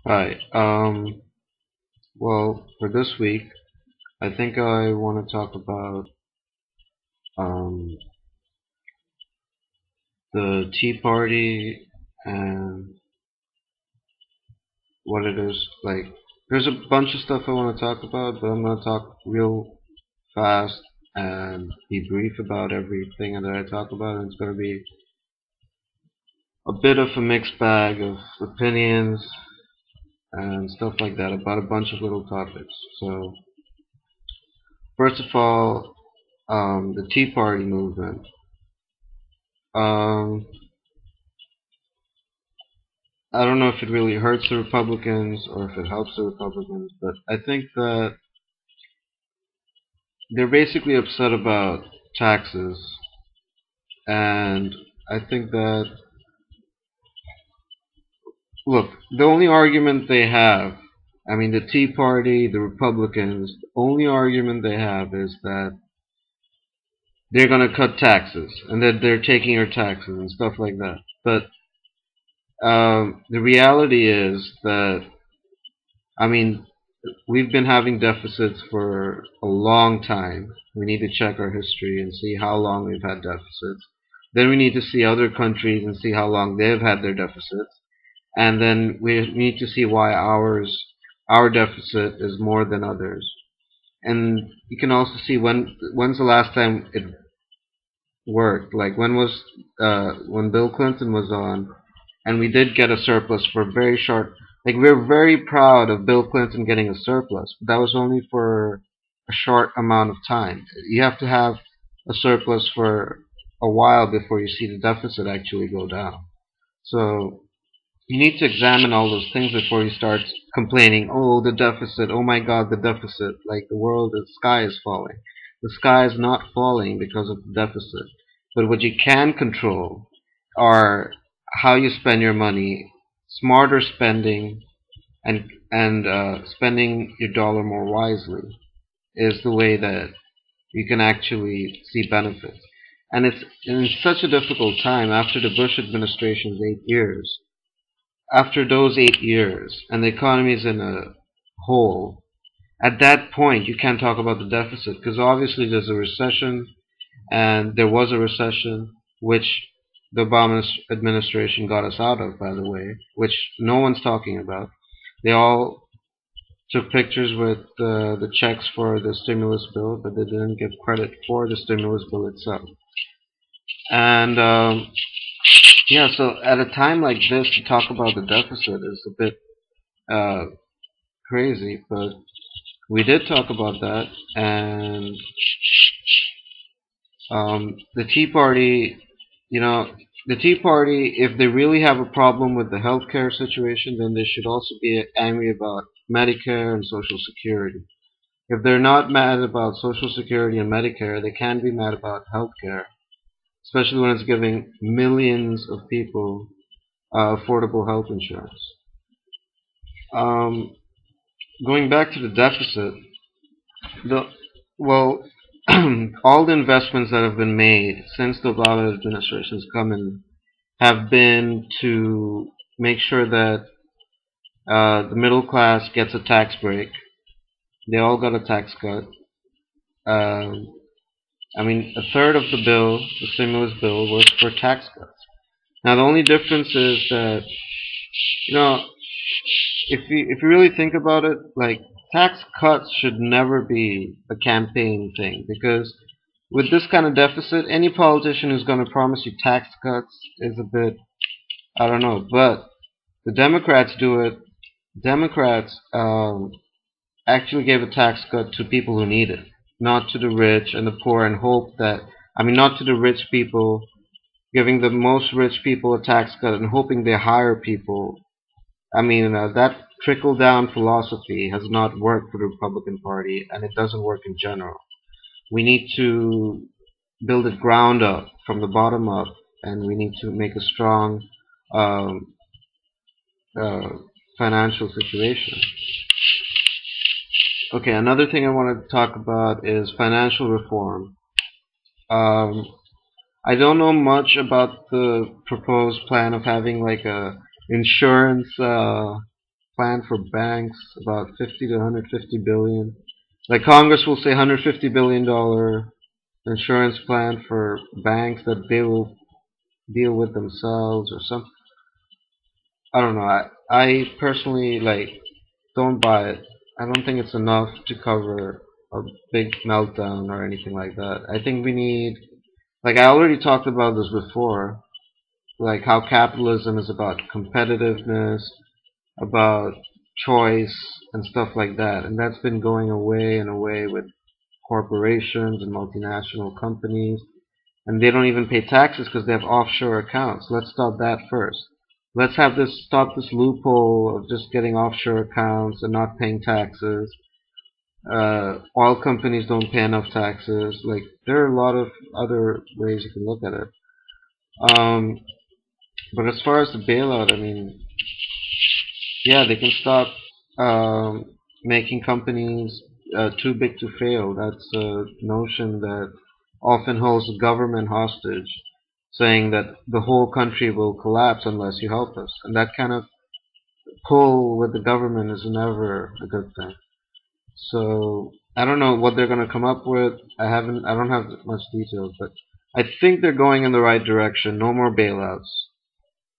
Hi. Well, for this week, I think I want to talk about um, the Tea Party and what it is like. There's a bunch of stuff I want to talk about, but I'm going to talk real fast and be brief about everything that I talk about. And it's going to be a bit of a mixed bag of opinions and stuff like that about a bunch of little topics. So, first of all, the Tea Party movement. Um, I don't know if it really hurts the Republicans or if it helps the Republicans, but I think that they're basically upset about taxes, and I think that, look, the only argument they have, I mean, the Tea Party, the Republicans, the only argument they have is that they're going to cut taxes and that they're taking your taxes and stuff like that. But the reality is that, I mean, we've been having deficits for a long time. We need to check our history and see how long we've had deficits. Then we need to see other countries and see how long they've had their deficits. And then we need to see why our deficit is more than others. And you can also see when's the last time it worked. Like when Bill Clinton was on, and we did get a surplus for a very short. Like we're very proud of Bill Clinton getting a surplus, but that was only for a short amount of time. You have to have a surplus for a while before you see the deficit actually go down. So you need to examine all those things before you start complaining, oh, the deficit, oh my god, the deficit, like the sky is falling. The sky is not falling because of the deficit. But what you can control are how you spend your money, smarter spending, and spending your dollar more wisely is the way that you can actually see benefits. And it's in such a difficult time after the Bush administration's 8 years, after those 8 years and the economy is in a hole, at that point you can't talk about the deficit because obviously there's a recession, and there was a recession which the Obama administration got us out of, by the way, which no one's talking about. They all took pictures with the checks for the stimulus bill, but they didn't give credit for the stimulus bill itself. And yeah, so at a time like this, to talk about the deficit is a bit uh, crazy, but we did talk about that, and the Tea Party, you know, the Tea Party, if they really have a problem with the healthcare situation, then they should also be angry about Medicare and Social Security. If they're not mad about Social Security and Medicare, they can be mad about healthcare, especially when it's giving millions of people affordable health insurance. Um, Going back to the deficit, the well, all the investments that have been made since the Obama administration has come in have been to make sure that the middle class gets a tax break. They all got a tax cut. Um, I mean, a third of the bill, the stimulus bill, was for tax cuts. Now, the only difference is that, you know, if you really think about it, like tax cuts should never be a campaign thing because with this kind of deficit, any politician who's going to promise you tax cuts is a bit, I don't know, but the Democrats do it. Democrats actually gave a tax cut to people who need it, not to the rich and the poor, and hope that, I mean, not to the rich people, giving the most rich people a tax cut and hoping they hire people. I mean, that trickle down philosophy has not worked for the Republican Party, and it doesn't work in general. We need to build it ground up, from the bottom up, and we need to make a strong um, uh, financial situation. Okay, another thing I want to talk about is financial reform. Um, I don't know much about the proposed plan of having like a insurance. plan for banks, about 50 to 150 billion. Like Congress will say $150 billion insurance plan for banks that they will deal with themselves or some. I don't know. I personally don't buy it. I don't think it's enough to cover a big meltdown or anything like that. I think we need, like I already talked about this before, like how capitalism is about competitiveness, about choice and stuff like that. And that's been going away and away with corporations and multinational companies. And they don't even pay taxes because they have offshore accounts. Let's stop that first. Let's have this stop this loophole of just getting offshore accounts and not paying taxes. Oil companies don't pay enough taxes. Like there are a lot of other ways you can look at it. Um, but as far as the bailout, I mean, yeah, they can stop making companies too big to fail. That's a notion that often holds the government hostage, saying that the whole country will collapse unless you help us. And that kind of pull with the government is never a good thing. So I don't know what they're going to come up with. I don't have much details, but I think they're going in the right direction. No more bailouts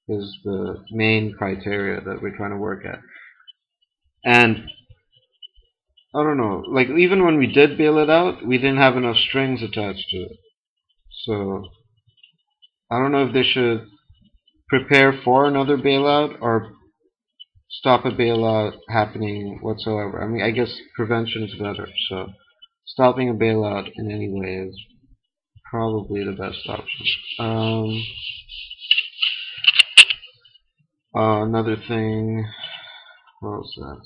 is the main criteria that we're trying to work at. And I don't know, like even when we did bail it out, we didn't have enough strings attached to it. So I don't know if they should prepare for another bailout or stop a bailout happening whatsoever. I mean, I guess prevention is better. So stopping a bailout in any way is probably the best option. Another thing, what was that?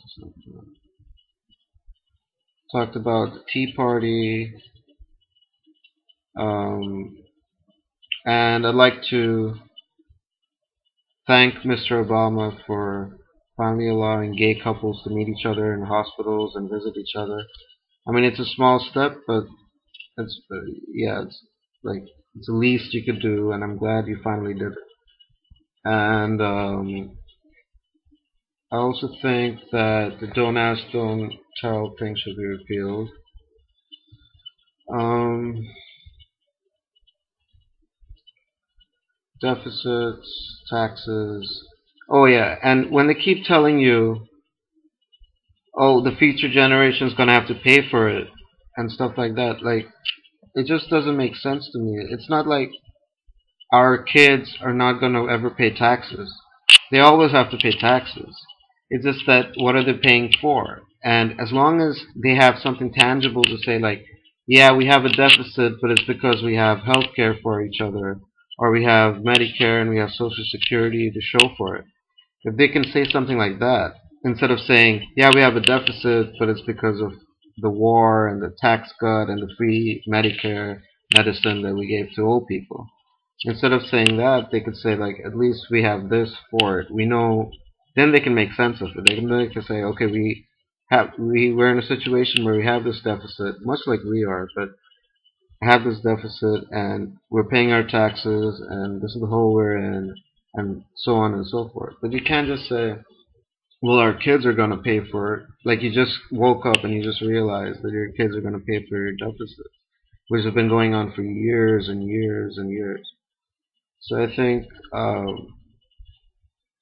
Talked about the Tea Party, um, and I'd like to thank Mr. Obama for finally allowing gay couples to meet each other in hospitals and visit each other. I mean, it's a small step, but yeah, it's like it's the least you could do, and I'm glad you finally did it. And I also think that the don't ask, don't tell thing should be repealed. Um, Deficits, taxes. Oh yeah, and when they keep telling you, oh, the future generation is gonna have to pay for it and stuff like that, like it just doesn't make sense to me. It's not like our kids are not gonna ever pay taxes. They always have to pay taxes. It's just that what are they paying for? And as long as they have something tangible to say, like, yeah, we have a deficit, but it's because we have health care for each other, or we have Medicare and we have Social Security to show for it. If they can say something like that, instead of saying, yeah, we have a deficit, but it's because of the war and the tax cut and the free Medicare medicine that we gave to old people. Instead of saying that, they could say, like, at least we have this for it. We know. Then they can make sense of it. They can say, okay, we're in a situation where we have this deficit, much like we are, but have this deficit and we're paying our taxes and this is the hole we're in and so on and so forth. But you can't just say, well, our kids are going to pay for it. Like you just woke up and you just realized that your kids are going to pay for your deficit, which has been going on for years and years and years. So I think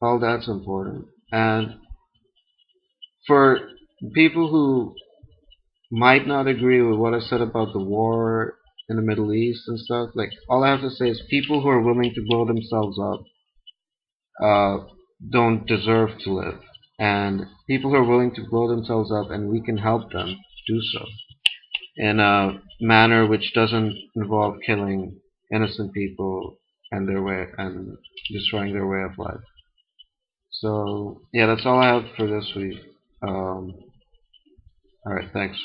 all that's important. And for people who might not agree with what I said about the war in the Middle East and stuff, like all I have to say is people who are willing to blow themselves up uh, don't deserve to live. And people who are willing to blow themselves up and we can help them do so in a manner which doesn't involve killing innocent people and their way and destroying their way of life. So yeah, that's all I have for this week. All right, thanks.